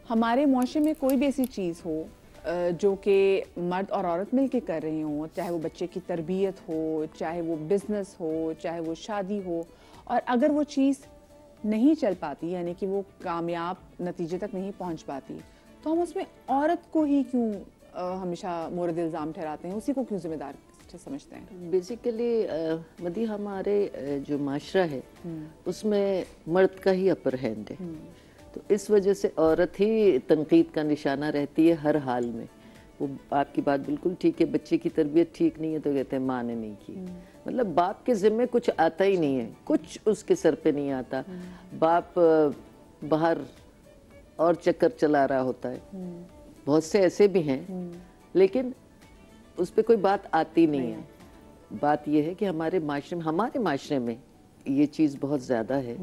हमारे मुआशरे में कोई भी ऐसी चीज़ हो जो कि मर्द और औरत मिल के कर रहे हों, चाहे वो बच्चे की तरबियत हो, चाहे वो बिज़नेस हो, चाहे वो शादी हो, और अगर वो चीज़ नहीं चल पाती, यानी कि वो कामयाब नतीजे तक नहीं पहुंच पाती, तो हम उसमें औरत को ही क्यों हमेशा मोरद इल्ज़ाम ठहराते हैं, उसी को क्यों जिम्मेदार समझते हैं? बेसिकली मदी हमारे जो माशरा है उसमें मर्द का ही अपर हैंड है, तो इस वजह से औरत ही तनकीद का निशाना रहती है हर हाल में। वो आपकी बात बिल्कुल ठीक है, बच्चे की तरबियत ठीक नहीं है तो कहते हैं माँ ने नहीं की। मतलब बाप के ज़िम्मे कुछ आता ही नहीं है, कुछ उसके सर पे नहीं आता। बाप बाहर और चक्कर चला रहा होता है, बहुत से ऐसे भी हैं, लेकिन उस पर कोई बात आती नहीं है। बात यह है कि हमारे माशरे में ये चीज़ बहुत ज़्यादा है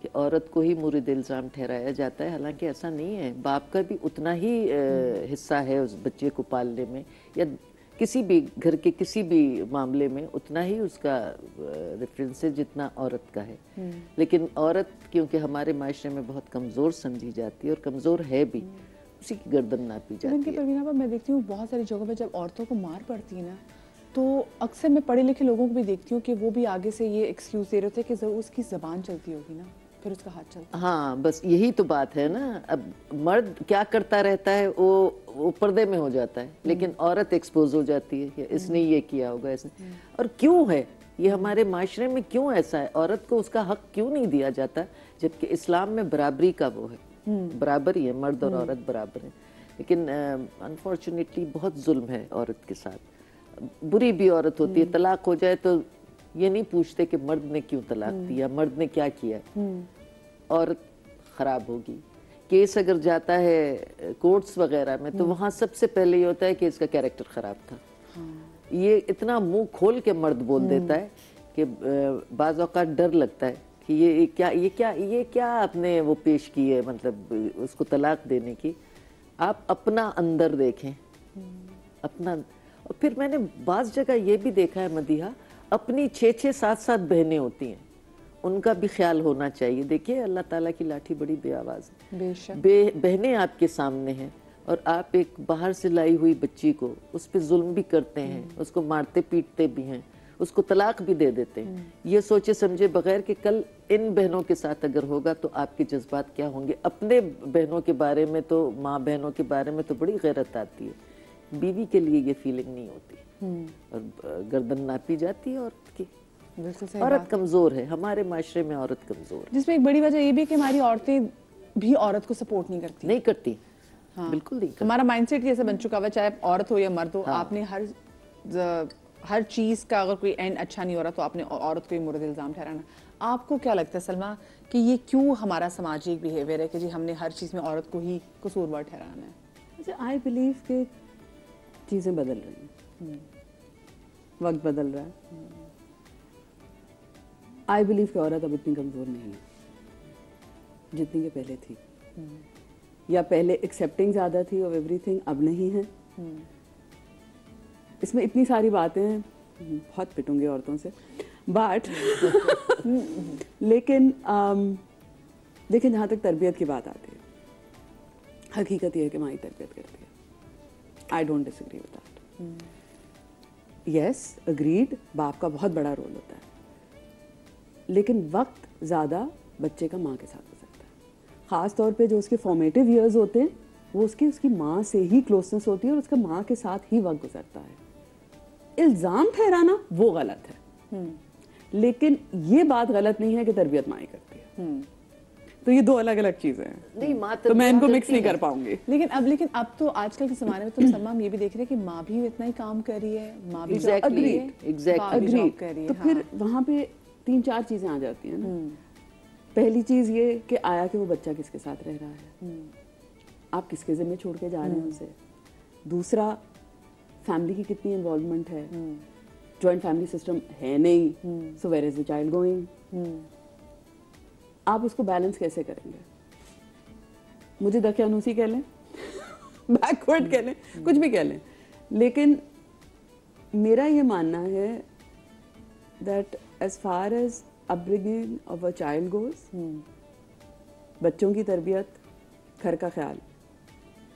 कि औरत को ही मुर्द इल्ज़ाम ठहराया जाता है, हालांकि ऐसा नहीं है। बाप का भी उतना ही हिस्सा है उस बच्चे को पालने में, या किसी भी घर के किसी भी मामले में उतना ही उसका रेफरेंस है जितना औरत का है। लेकिन औरत क्योंकि हमारे माशरे में बहुत कमज़ोर समझी जाती है और कमज़ोर है भी, उसी की गर्दन नापी जाती है। परवीना, मैं देखती हूँ बहुत सारी जगहों पर जब औरतों को मार पड़ती है ना, तो अक्सर मैं पढ़े लिखे लोगों को भी देखती हूँ कि वो भी आगे से ये एक्सक्यूज दे रहे थे कि जरूर उसकी ज़बान चलती होगी ना, फिर उसका हाथ चलता है। हाँ, बस यही तो बात है ना। अब मर्द क्या करता रहता है, वो पर्दे में हो जाता है, लेकिन औरत एक्सपोज हो जाती है, इसने ये किया होगा, इसने। और क्यों है ये हमारे माशरे में, क्यों ऐसा है? औरत को उसका हक क्यों नहीं दिया जाता, जबकि इस्लाम में बराबरी का वो है, बराबर ही है, मर्द और औरत बराबर है। लेकिन अनफॉर्चुनेटली बहुत जुल्म है औरत के साथ। बुरी भी औरत होती है, तलाक हो जाए तो ये नहीं पूछते कि मर्द ने क्यों तलाक दिया, मर्द ने क्या किया, औरत खराब होगी। केस अगर जाता है कोर्ट्स वगैरह में तो वहाँ सबसे पहले ये होता है कि इसका कैरेक्टर खराब था। ये इतना मुंह खोल के मर्द बोल देता है कि बाज़ औक़ात डर लगता है कि ये क्या आपने वो पेश की है, मतलब उसको तलाक देने की। आप अपना अंदर देखें, अपना। और फिर मैंने बाज़ जगह ये भी देखा है मदीहा, अपनी 6-6 7-7 बहनें होती हैं, उनका भी ख्याल होना चाहिए। देखिए अल्लाह ताला की लाठी बड़ी बेआवाज़ है, बेशक। बहनें आपके सामने हैं और आप एक बाहर से लाई हुई बच्ची को उस पर जुल्म भी करते हैं, उसको मारते पीटते भी हैं, उसको तलाक भी दे देते हैं, ये सोचे समझे बगैर कि कल इन बहनों के साथ अगर होगा तो आपके जज्बात क्या होंगे। अपने बहनों के बारे में तो, माँ बहनों के बारे में तो बड़ी गैरत आती है, बीवी के लिए ये फीलिंग नहीं होती और गर्दन नापी जाती है औरत की। औरत कमजोर है, हमारे माशरे में औरत कमजोर है, जिसमें एक बड़ी वजह ये भी कि हमारी औरतें भी औरत को सपोर्ट नहीं करती। हाँ, बिल्कुल नहीं करती। हमारा माइंडसेट जैसे बन चुका हुआ, चाहे औरत हो या मर्द हो। हाँ। आपने हर चीज का अगर कोई एंड अच्छा नहीं हो रहा तो आपने औरत को ही मुर्द इल्जाम ठहराना। आपको क्या लगता है सलमा कि ये क्यों हमारा सामाजिक बिहेवियर है कि जी हमने हर चीज में औरत को ही कसूरवार ठहराना है? आई बिलीव कि चीज़ें बदल रही हैं, वक्त बदल रहा है। आई बिलीव कि औरत अब इतनी कमज़ोर नहीं है जितनी कि पहले थी, या पहले एक्सेप्टिंग ज़्यादा थी ऑफ एवरीथिंग, अब नहीं है। इसमें इतनी सारी बातें हैं, बहुत पिटूंगी औरतों से, बट लेकिन जहाँ तक तरबियत की बात आती है, हकीकत यह है कि माँ ही तरबियत करती है। I don't disagree with that. Yes, agreed, बाप का बहुत बड़ा रोल होता है, लेकिन वक्त ज़्यादा बच्चे का माँ के साथ हो सकता है। ख़ास तौर पे जो उसके फॉर्मेटिव ईयर्स होते हैं वो उसकी माँ से ही क्लोजनेस होती है और उसका माँ के साथ ही वक्त गुजरता है। इल्ज़ाम ठहराना वो गलत है, लेकिन ये बात गलत नहीं है कि तरबियत माँ ही करती है। तो ये दो अलग अलग चीजें हैं। नहीं, माँ तो मैं इनको मिक्स नहीं कर पाऊंगी। लेकिन अब तो आजकल के ज़माने में तो सलमा हम ये भी देख रहे हैं कि माँ भी इतना ही काम कर रही है, माँ भी जॉब कर रही है, एग्जैक्टली कर रही है। तो फिर वहाँ पे 3-4 चीजें आ जाती हैं ना। पहली चीज ये कि आया कि वो बच्चा किसके साथ रह रहा है, आप किसके जिम्मे छोड़ के जा रहे हैं उसे। दूसरा, फैमिली की कितनी इन्वॉल्वमेंट है, जॉइंट फैमिली सिस्टम है नहीं, so where is the child going. आप उसको बैलेंस कैसे करेंगे? मुझे दकियानूसी कह लें, बैकवर्ड कह लें, कुछ भी कह लें, लेकिन मेरा ये मानना है that as far as upbringing of a child goes, बच्चों की तरबियत, घर का ख्याल,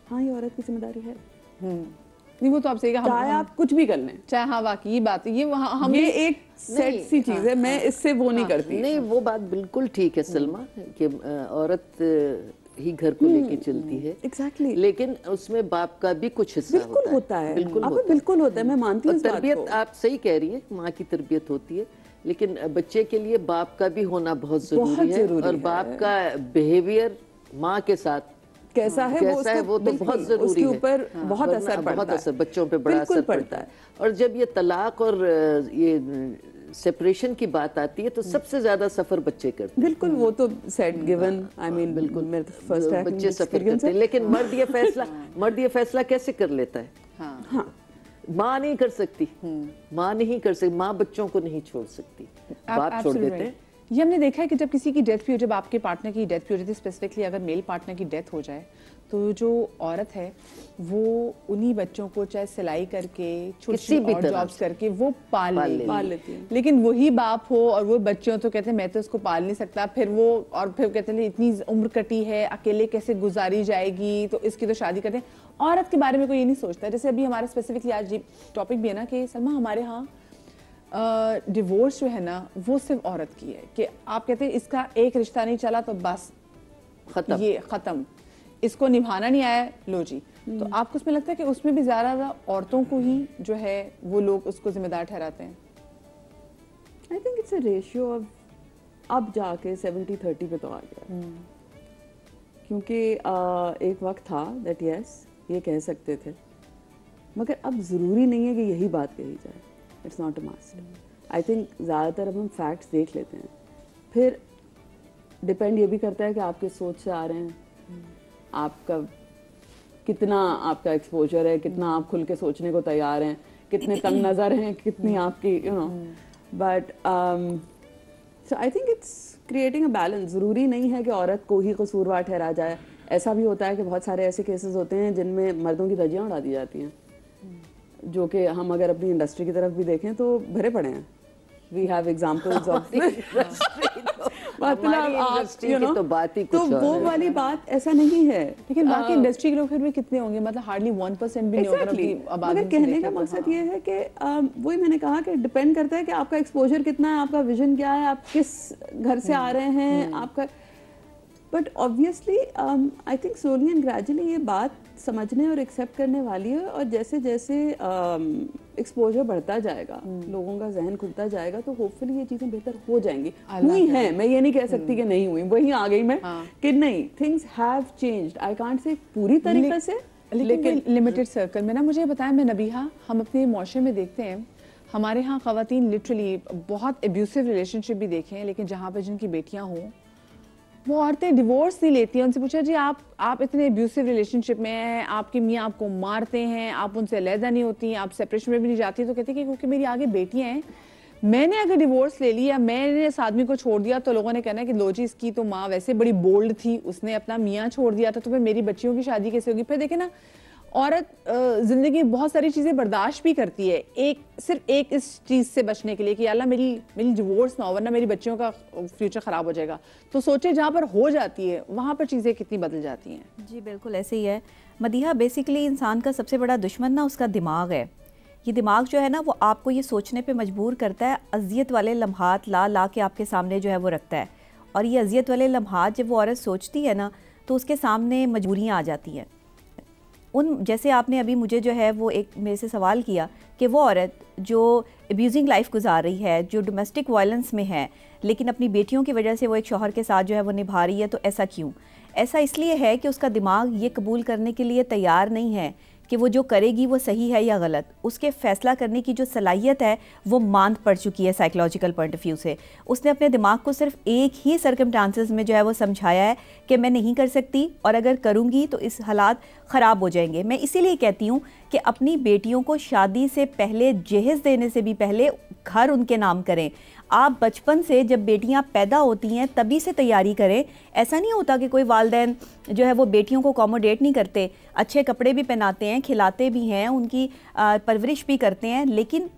हाँ ये औरत की जिम्मेदारी है। नहीं वो तो आप सही कहा, चाहे आप कुछ भी कर लें, चाहे, हाँ वाकई ये बात है, ये वहाँ हम ये एक सेट सी चीज है, मैं इससे वो नहीं करती। नहीं वो बात बिल्कुल ठीक है सलमा कि औरत ही घर को लेके चलती है। Exactly. लेकिन उसमें बाप का भी कुछ हिस्सा बिल्कुल होता है, बिल्कुल अब होता है। बिल्कुल होता है, मैं मानती हूँ और इस बात तरबियत को। आप सही कह रही है, माँ की तरबियत होती है, लेकिन बच्चे के लिए बाप का भी होना बहुत जरूरी है। और बाप का बिहेवियर माँ के साथ कैसा है वो तो बहुत जरूरी उसके है। ऊपर बहुत असर पड़ता है, बहुत असर बच्चों पे बड़ा असर पड़ता है। और जब ये तलाक और ये सेपरेशन की बात आती है तो सबसे ज्यादा सफर बच्चे करते हैं। बिल्कुल, वो तो सेट गिवन, आई मीन बिल्कुल फर्स्ट बच्चे सफर करते हैं। लेकिन मर्द ये फैसला कैसे कर लेता है? हाँ माँ नहीं कर सकती, माँ नहीं कर सकती, माँ बच्चों को नहीं छोड़ सकती, बाप छोड़ देते हैं। ये हमने देखा है कि जब किसी की डेथ भी हो, जब आपके पार्टनर की डेथ भी हो जाती है, स्पेसिफिकली अगर मेल पार्टनर की डेथ हो जाए, तो जो औरत है वो उन्हीं बच्चों को चाहे सिलाई करके छोटी और जॉब्स करके वो पाल लेती है। लेकिन वही बाप हो और वो बच्चों तो कहते हैं मैं तो इसको पाल नहीं सकता, फिर वो और फिर कहते हैं इतनी उम्र कटी है, अकेले कैसे गुजारी जाएगी, तो इसकी तो शादी करते हैं। औरत के बारे में कोई ये नहीं सोचता। जैसे अभी हमारा स्पेसिफिकली आज टॉपिक भी है ना कि सलमा हमारे यहाँ डिवोर्स जो है ना वो सिर्फ औरत की है, कि आप कहते हैं इसका एक रिश्ता नहीं चला तो बस खत्म, ये खत्म, इसको निभाना नहीं आया, लो जी। तो आपको उसमें लगता है कि उसमें भी ज्यादा औरतों को ही जो है वो लोग उसको जिम्मेदार ठहराते हैं? I think it's a ratio of, अब जाके 70-30 पे तो आ गया। क्योंकि एक वक्त था दैट यस ये कह सकते थे, मगर अब जरूरी नहीं है कि यही बात कही जाए। It's not a must. I think ज़्यादातर अब हम फैक्ट्स देख लेते हैं, फिर डिपेंड ये भी करता है कि आप किस सोच से आ रहे हैं, आपका कितना आपका एक्सपोजर है, कितना आप खुल के सोचने को तैयार हैं, कितने तंग नज़र हैं, कितनी आपकी you know. But so I think it's creating a balance. ज़रूरी नहीं है कि औरत को ही कसूरवार ठहरा जाए। ऐसा भी होता है कि बहुत सारे ऐसे केसेस होते हैं जिनमें मर्दों की धज्जियाँ उड़ा दी जाती हैं, जो कि हम अगर अपनी इंडस्ट्री की तरफ भी देखें तो भरे पड़े हैं। वी हैव एग्जांपल्स ऑफ मतलब तो बात ही तो वो वाली बात ऐसा नहीं है। लेकिन बाकी इंडस्ट्री के लोग फिर भी कितने होंगे, मतलब हार्डली 1% भी नहीं होगा। मगर कहने का मकसद ये है कि वही मैंने कहा कि डिपेंड करता है कि आपका एक्सपोजर कितना है, आपका विजन क्या है, आप किस घर से आ रहे हैं, आपका। But obviously I think slowly and gradually ये बात समझने और एक्सेप्ट करने वाली है, और जैसे जैसे एक्सपोजर बढ़ता जाएगा, लोगों का जहन खुलता जाएगा, तो होपफुली ये चीज़ें बेहतर हो जाएंगी। हुई हैं, मैं ये नहीं कह सकती कि नहीं हुई, वही आ गई मैं कि नहीं, things have changed. I can't say पूरी तरीके से, लेकिन लिमिटेड सर्कल में ना। मुझे बताया, मैं नबीहा, हम अपने मुआशरे में देखते हैं, हमारे यहाँ ख़वातीन लिटरली बहुत एब्यूसिव रिलेशनशिप भी देखे हैं, लेकिन जहाँ पर जिनकी बेटियाँ हों वो औरतें डिवोर्स नहीं लेती हैं। उनसे पूछा जी आप इतने एब्यूसिव रिलेशनशिप में हैं, आपके मियाँ आपको मारते हैं, आप उनसे अलहदा नहीं होती, आप सेपरेशन में भी नहीं जाती, तो कहती कि क्योंकि मेरी आगे बेटियाँ हैं, मैंने अगर डिवोर्स ले लिया, मैंने इस आदमी को छोड़ दिया, तो लोगों ने कहना है कि लो जी इसकी तो माँ वैसे बड़ी बोल्ड थी, उसने अपना मियाँ छोड़ दिया था, तो फिर मेरी बच्चियों की शादी कैसे होगी। फिर देखे ना, औरत जिंदगी में बहुत सारी चीजें बर्दाश्त भी करती है, सिर्फ एक इस चीज से बचने के लिए कि अल्लाह मेरी डिवोर्स ना हो, वरना मेरी बच्चियों का फ्यूचर खराब हो जाएगा। तो सोचे जहाँ पर हो जाती है वहाँ पर चीजें कितनी बदल जाती हैं। जी बिल्कुल ऐसे ही है मदीहा। बेसिकली इंसान का सबसे बड़ा दुश्मन ना उसका दिमाग है। ये दिमाग जो है ना वो आपको ये सोचने पे मजबूर करता है, अजियत वाले लम्हात ला के आपके सामने जो है वो रखता है। और ये अजियत वाले लम्हात जब वो औरत सोचती है ना तो उसके सामने मजबूरियाँ आ जाती हैं। जैसे आपने अभी मुझे जो है वो एक मेरे से सवाल किया कि वो औरत जो अब्यूजिंग लाइफ गुजार रही है, जो डोमेस्टिक वायलेंस में है, लेकिन अपनी बेटियों की वजह से वो एक शौहर के साथ जो है वो निभा रही है, तो ऐसा क्यों? ऐसा इसलिए है कि उसका दिमाग ये कबूल करने के लिए तैयार नहीं है कि वो जो करेगी वो सही है या गलत। उसके फैसला करने की जो सलाहियत है वो मांद पड़ चुकी है साइकोलॉजिकल पॉइंट ऑफ व्यू से। उसने अपने दिमाग को सिर्फ एक ही सर्कमस्टांसेस में जो है वो समझाया है कि मैं नहीं कर सकती, और अगर करूँगी तो इस हालात ख़राब हो जाएंगे। मैं इसीलिए कहती हूँ कि अपनी बेटियों को शादी से पहले, जहेज़ देने से भी पहले घर उनके नाम करें। आप बचपन से जब बेटियां पैदा होती हैं तभी से तैयारी करें। ऐसा नहीं होता कि कोई वालिदैन जो है वो बेटियों को अकोमोडेट नहीं करते, अच्छे कपड़े भी पहनाते हैं, खिलाते भी हैं, उनकी परवरिश भी करते हैं, लेकिन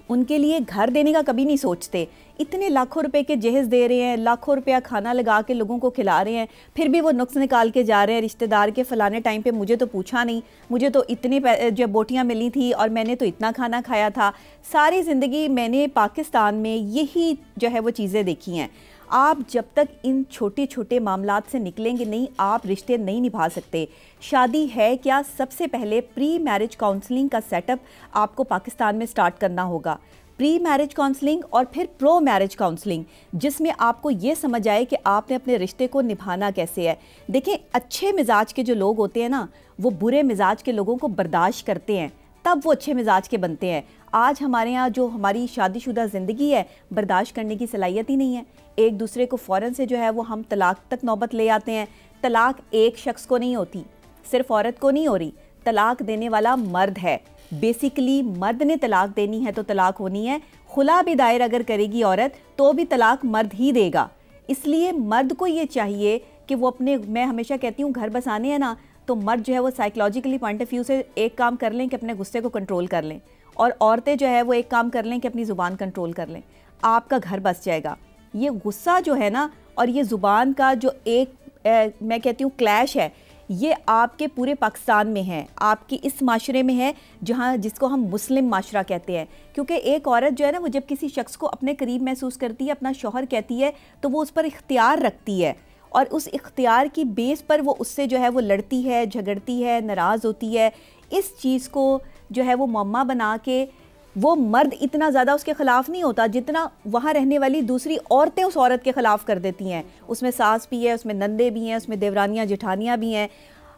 उनके लिए घर देने का कभी नहीं सोचते। इतने लाखों रुपए के जहेज दे रहे हैं, लाखों रुपया खाना लगा के लोगों को खिला रहे हैं, फिर भी वो नुक्स निकाल के जा रहे हैं रिश्तेदार के, फलाने टाइम पे मुझे तो पूछा नहीं, मुझे तो इतनी जो बोटियाँ मिली थी और मैंने तो इतना खाना खाया था। सारी ज़िंदगी मैंने पाकिस्तान में यही जो है वो चीज़ें देखी हैं। आप जब तक इन छोटे छोटे मामलात से निकलेंगे नहीं, आप रिश्ते नहीं निभा सकते। शादी है क्या, सबसे पहले प्री मैरिज काउंसलिंग का सेटअप आपको पाकिस्तान में स्टार्ट करना होगा। प्री मैरिज काउंसलिंग और फिर प्रो मैरिज काउंसलिंग, जिसमें आपको ये समझ आए कि आपने अपने रिश्ते को निभाना कैसे है। देखें, अच्छे मिजाज के जो लोग होते हैं ना, वो बुरे मिजाज के लोगों को बर्दाश्त करते हैं, तब वो अच्छे मिजाज के बनते हैं। आज हमारे यहाँ जो हमारी शादीशुदा ज़िंदगी है, बर्दाश्त करने की सलाहियत ही नहीं है। एक दूसरे को फ़ौरन से जो है वो हम तलाक तक नौबत ले आते हैं। तलाक एक शख्स को नहीं होती, सिर्फ औरत को नहीं हो रही, तलाक देने वाला मर्द है। बेसिकली मर्द ने तलाक देनी है तो तलाक होनी है। खुला भी दायर अगर करेगी औरत तो भी तलाक मर्द ही देगा। इसलिए मर्द को ये चाहिए कि वो अपने, मैं हमेशा कहती हूँ, घर बसाने हैं ना, तो मर्द जो है वो साइकोलॉजिकली पॉइंट ऑफ व्यू से एक काम कर लें कि अपने गुस्से को कंट्रोल कर लें, और औरतें जो है वो एक काम कर लें कि अपनी ज़ुबान कंट्रोल कर लें। आपका घर बस जाएगा। ये गुस्सा जो है ना और ये ज़ुबान का जो एक मैं कहती हूँ क्लैश है, ये आपके पूरे पाकिस्तान में है, आपकी इस माशरे में है जहाँ जिसको हम मुस्लिम माशरा कहते हैं। क्योंकि एक औरत जो है ना, वो जब किसी शख्स को अपने करीब महसूस करती है, अपना शौहर कहती है, तो वो उस पर इख्तियार रखती है और उस इख्तियार की बेस पर वो उससे जो है वो लड़ती है, झगड़ती है, नाराज़ होती है। इस चीज़ को जो है वो मम्मा बना के वो मर्द इतना ज़्यादा उसके ख़िलाफ़ नहीं होता जितना वहाँ रहने वाली दूसरी औरतें उस औरत के ख़िलाफ़ कर देती हैं। उसमें सास भी है, उसमें नंदे भी हैं, उसमें देवरानियाँ जेठानियाँ भी हैं।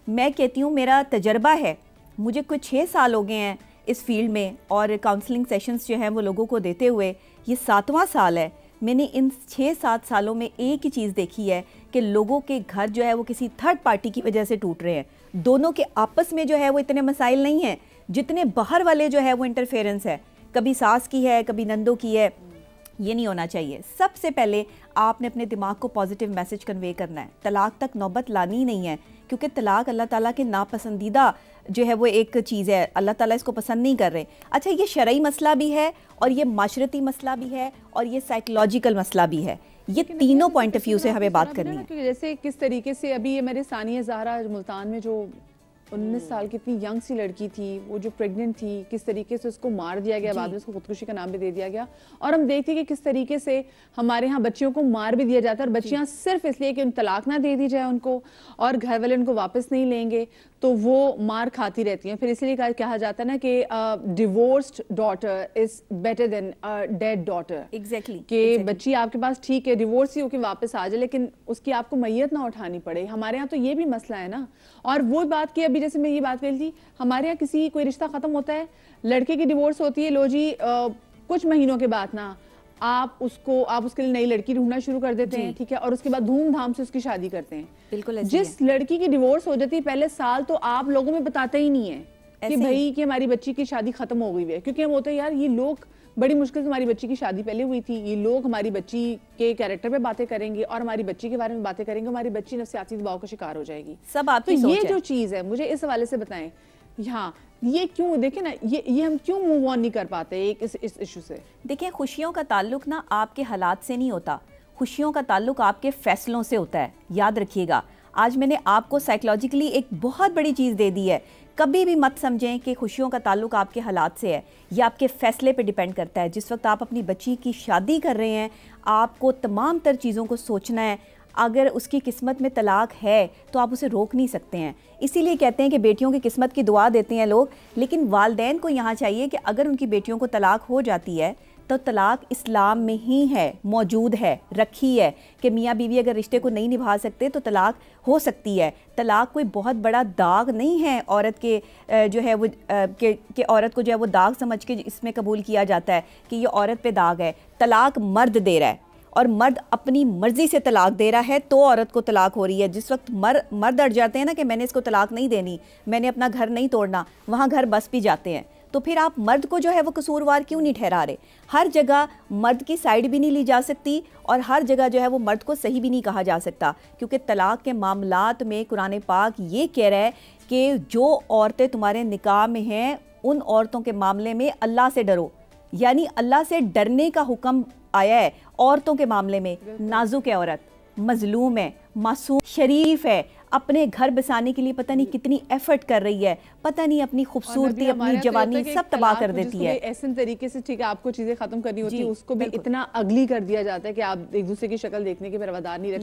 मैं कहती हूँ, मेरा तजर्बा है, मुझे कुछ 6 साल हो गए हैं इस फील्ड में और काउंसलिंग सेशंस जो हैं वो लोगों को देते हुए, ये 7वां साल है। मैंने इन 6-7 सालों में एक ही चीज़ देखी है कि लोगों के घर जो है वो किसी थर्ड पार्टी की वजह से टूट रहे हैं। दोनों के आपस में जो है वो इतने मसाइल नहीं हैं जितने बाहर वाले जो है वो इंटरफेरेंस है, कभी सास की है, कभी नंदों की है। ये नहीं होना चाहिए। सबसे पहले आपने अपने दिमाग को पॉजिटिव मैसेज कन्वे करना है। तलाक तक नौबत लानी नहीं है, क्योंकि तलाक अल्लाह ताला के नापसंदीदा जो है वो एक चीज़ है, अल्लाह ताला इसको पसंद नहीं कर रहे। अच्छा, ये शरई मसला भी है और ये माशरती मसला भी है और ये साइकोलॉजिकल मसला भी है। ये तीनों पॉइंट ऑफ व्यू से हमें बात करनी है। जैसे किस तरीके से अभी ये मेरे सानिया ज़हरा मुल्तान में जो 19 साल की इतनी यंग सी लड़की थी, वो जो प्रेग्नेंट थी, किस तरीके से उसको मार दिया गया, बाद में उसको खुदकुशी का नाम भी दे दिया गया। और हम देखते हैं कि किस तरीके से हमारे यहाँ बच्चियों को मार भी दिया जाता है, और बच्चियाँ सिर्फ इसलिए कि उन तलाक ना दे दी जाए उनको और घर वाले उनको वापस नहीं लेंगे तो वो मार खाती रहती हैं। फिर इसलिए कहा जाता है ना कि divorced daughter is better than dead daughter. Exactly कि बच्ची आपके पास ठीक है, डिवोर्स ही होकर वापस आ जाए, लेकिन उसकी आपको मैयत ना उठानी पड़े। हमारे यहाँ तो ये भी मसला है ना। और वो बात की, अभी जैसे मैं ये बात कही थी, हमारे यहाँ किसी कोई रिश्ता खत्म होता है, लड़के की डिवोर्स होती है, लो जी कुछ महीनों के बाद ना आप उसके लिए नई लड़की ढूंढना शुरू कर देते हैं, ठीक है, और उसके बाद धूमधाम से उसकी शादी करते हैं। बिल्कुल। जिस लड़की की डिवोर्स हो जाती है पहले साल तो आप लोगों में बताते ही नहीं है कि भाई कि हमारी बच्ची की शादी खत्म हो गई है, क्योंकि हम होते हैं यार ये लोग बड़ी मुश्किल से हमारी बच्ची की शादी पहले हुई थी, ये लोग हमारी बच्ची के कैरेक्टर पे बातें करेंगे और हमारी बच्ची के बारे में बातें करेंगे, हमारी बच्ची नफसियाती दबाव का शिकार हो जाएगी। सब आपकी तो सोच ये है। जो चीज है, मुझे इस हवाले से बताएं, हाँ ये क्यों, देखें ना, ये हम क्यों मूव ऑन नहीं कर पाते एक इस इशू से? देखिए, खुशियों का ताल्लुक ना आपके हालात से नहीं होता, खुशियों का ताल्लुक आपके फैसलों से होता है। याद रखिएगा, आज मैंने आपको साइकोलॉजिकली एक बहुत बड़ी चीज़ दे दी है। कभी भी मत समझें कि खुशियों का ताल्लुक आपके हालात से है, यह आपके फैसले पे डिपेंड करता है। जिस वक्त आप अपनी बच्ची की शादी कर रहे हैं, आपको तमाम तर चीज़ों को सोचना है। अगर उसकी किस्मत में तलाक है तो आप उसे रोक नहीं सकते हैं। इसीलिए कहते हैं कि बेटियों की किस्मत की दुआ देते हैं लोग, लेकिन वालदैन को यहाँ चाहिए कि अगर उनकी बेटियों को तलाक हो जाती है तो तलाक इस्लाम में ही है, मौजूद है, रखी है कि मियाँ बीवी अगर रिश्ते को नहीं निभा सकते तो तलाक हो सकती है। तलाक कोई बहुत बड़ा दाग नहीं है औरत के जो है वो कि औरत को जो है वो दाग समझ के इसमें कबूल किया जाता है कि ये औरत पे दाग है। तलाक मर्द दे रहा है और मर्द अपनी मर्जी से तलाक दे रहा है तो औरत को तलाक हो रही है। जिस वक्त मर्द अड़ जाते हैं ना कि मैंने इसको तलाक नहीं देनी, मैंने अपना घर नहीं तोड़ना, वहाँ घर बस भी जाते हैं। तो फिर आप मर्द को जो है वो कसूरवार क्यों नहीं ठहरा रहे? हर जगह मर्द की साइड भी नहीं ली जा सकती और हर जगह जो है वो मर्द को सही भी नहीं कहा जा सकता, क्योंकि तलाक के मामलात में कुरान पाक ये कह रहा है कि जो औरतें तुम्हारे निकाह में हैं उन औरतों के मामले में अल्लाह से डरो, यानी अल्लाह से डरने का हुक्म आया है औरतों के मामले में। नाजुक है औरत, मजलूम है, मासूम, शरीफ है, अपने घर बसाने के लिए पता नहीं कितनी एफर्ट कर रही है, पता नहीं अपनी खूबसूरती, अपनी जवानी सब तबाह कर देती है। ऐसे तरीके से ठीक है आपको चीजें खत्म करनी होती है, उसको भी इतना अगली कर दिया जाता है कि आप एक दूसरे की शक्ल देखने के परवादार नहीं रहते।